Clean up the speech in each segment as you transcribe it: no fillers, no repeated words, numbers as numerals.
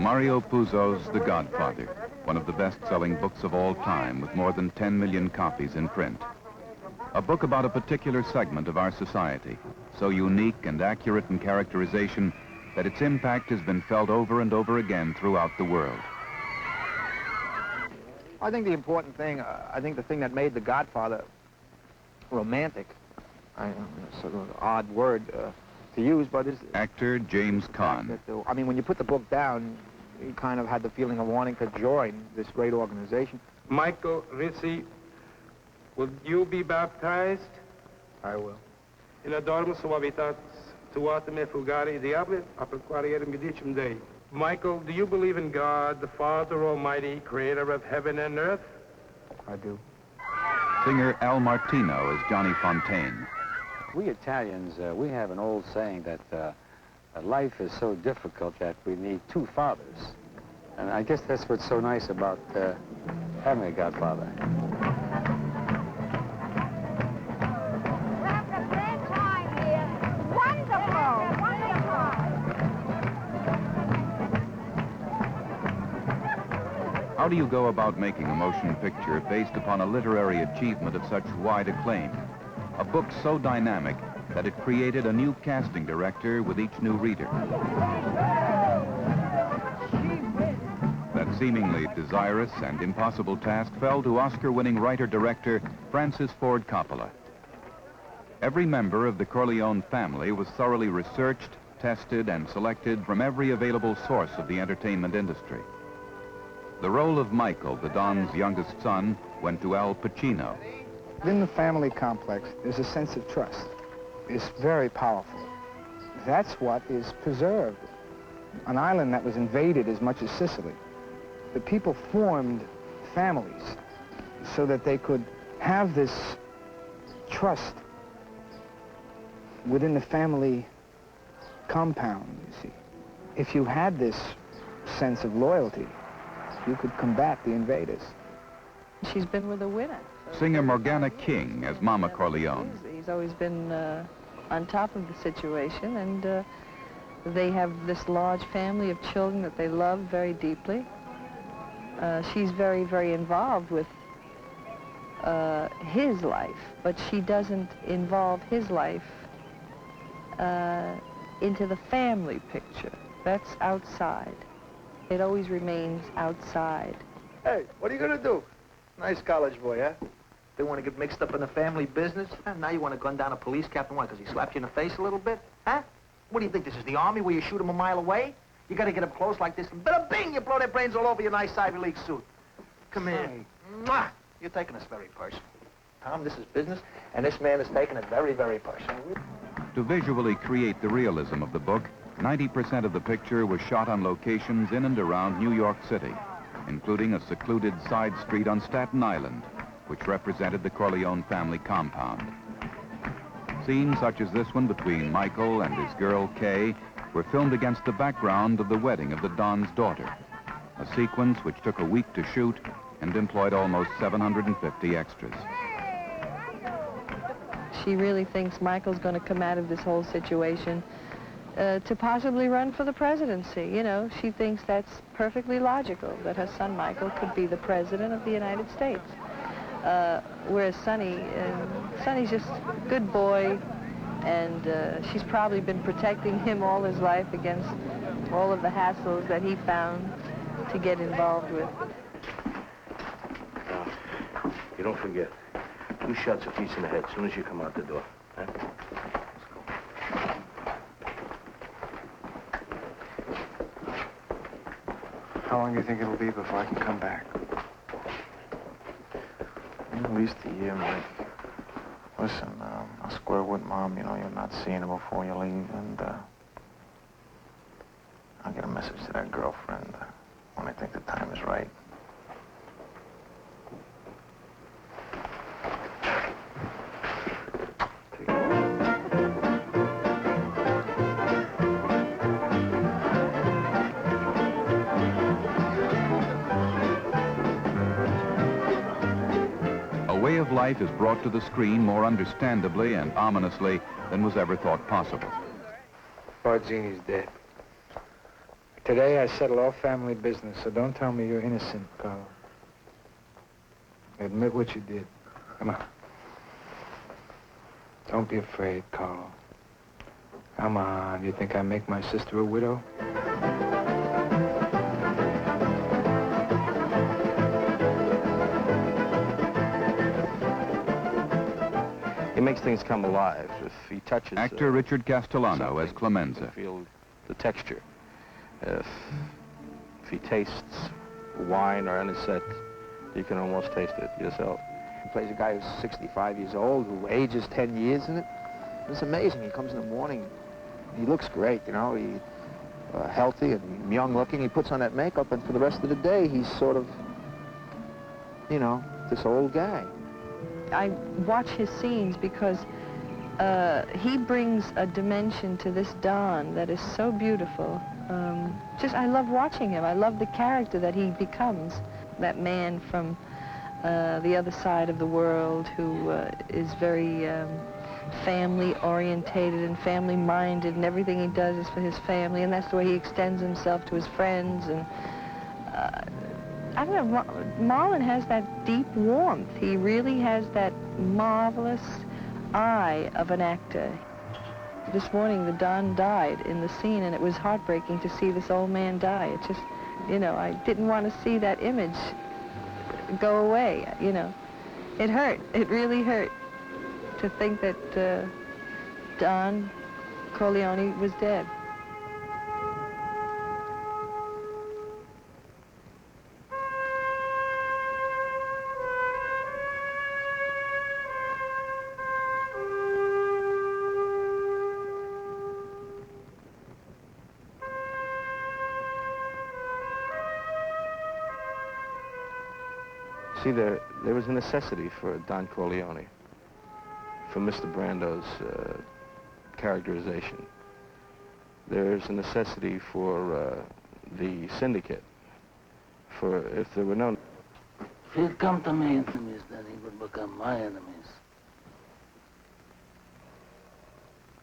Mario Puzo's The Godfather, one of the best-selling books of all time with more than 10 million copies in print. A book about a particular segment of our society, so unique and accurate in characterization that its impact has been felt over and over again throughout the world. I think the important thing, I think the thing that made The Godfather romantic, sort of an odd word to use, but it's... Actor James Caan. I mean, when you put the book down, you kind of had the feeling of wanting to join this great organization. Michael Rizzi, will you be baptized? I will. In adorno suavitas tuate me fulgari diable, aperquarierem medicum Dei. Michael, do you believe in God, the Father Almighty, creator of heaven and earth? I do. Singer Al Martino as Johnny Fontaine. We Italians, we have an old saying that life is so difficult that we need two fathers. And I guess that's what's so nice about having a godfather. How do you go about making a motion picture based upon a literary achievement of such wide acclaim? A book so dynamic that it created a new casting director with each new reader. That seemingly desirous and impossible task fell to Oscar-winning writer-director Francis Ford Coppola. Every member of the Corleone family was thoroughly researched, tested, and selected from every available source of the entertainment industry. The role of Michael, the Don's youngest son, went to Al Pacino. Within the family complex, there's a sense of trust. It's very powerful. That's what is preserved. An island that was invaded as much as Sicily. The people formed families so that they could have this trust within the family compound, you see. If you had this sense of loyalty, you could combat the invaders. She's been with a winner. Singer Morgana King as Mama Corleone. He's always been on top of the situation, and they have this large family of children that they love very deeply. She's very, very involved with his life, but she doesn't involve his life into the family picture. That's outside. It always remains outside. Hey, what are you gonna do? Nice college boy, huh? They want to get mixed up in the family business? Huh? Now you want to gun down a police captain, why? Because he slapped you in the face a little bit? Huh? What do you think, this is the army where you shoot him a mile away? You got to get up close like this, and bada bing, you blow their brains all over your nice Ivy League suit. Come here. Mwah! You're taking this very personal. Tom, this is business, and this man is taking it very, very personal. To visually create the realism of the book, 90% of the picture was shot on locations in and around New York City, including a secluded side street on Staten Island, which represented the Corleone family compound. Scenes such as this one between Michael and his girl, Kay, were filmed against the background of the wedding of the Don's daughter, a sequence which took a week to shoot and employed almost 750 extras. She really thinks Michael's going to come out of this whole situation to possibly run for the presidency. You know, she thinks that's perfectly logical, that her son Michael could be the president of the United States. Whereas Sonny's just a good boy, and she's probably been protecting him all his life against all of the hassles that he found to get involved with. You don't forget, 2 shots apiece in the head as soon as you come out the door. Huh? How long do you think it'll be before I can come back? At least a year, Mike. Listen, I'll square with Mom, you know, you're not seeing her before you leave, and I'll get a message to that girlfriend when I think the time is right. Way of life is brought to the screen more understandably and ominously than was ever thought possible. Barzini's dead. I Today I settle all family business, so don't tell me you're innocent, Carlo. Admit what you did. Come on. Don't be afraid, Carlo. Come on, you think I make my sister a widow? He makes things come alive. If he touches... Actor Richard.Castellano as Clemenza. You feel the texture. If he tastes wine or anisette, you can almost taste it yourself. He plays a guy who's 65 years old, who ages 10 years in it. It's amazing. He comes in the morning, he looks great, you know, he's healthy and young looking. He puts on that makeup, and for the rest of the day, he's sort of, you know, this old guy. I watch his scenes because he brings a dimension to this Don that is so beautiful. I love watching him. I love the character that he becomes. That man from the other side of the world who is very family-orientated and family-minded, and everything he does is for his family, and that's the way he extends himself to his friends. And I don't know, Marlon has that deep warmth. He really has that marvelous eye of an actor. This morning, the Don died in the scene, and it was heartbreaking to see this old man die. It just, you know, I didn't want to see that image go away, you know. It hurt. It really hurt to think that Don Corleone was dead. See, there was a necessity for Don Corleone, for Mr. Brando's characterization. There's a necessity for the syndicate, for if there were no... If he'd come to me enemies, then he would become my enemies.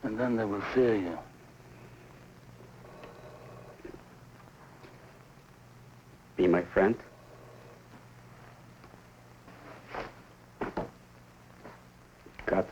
And then they will fear you. Be my friend?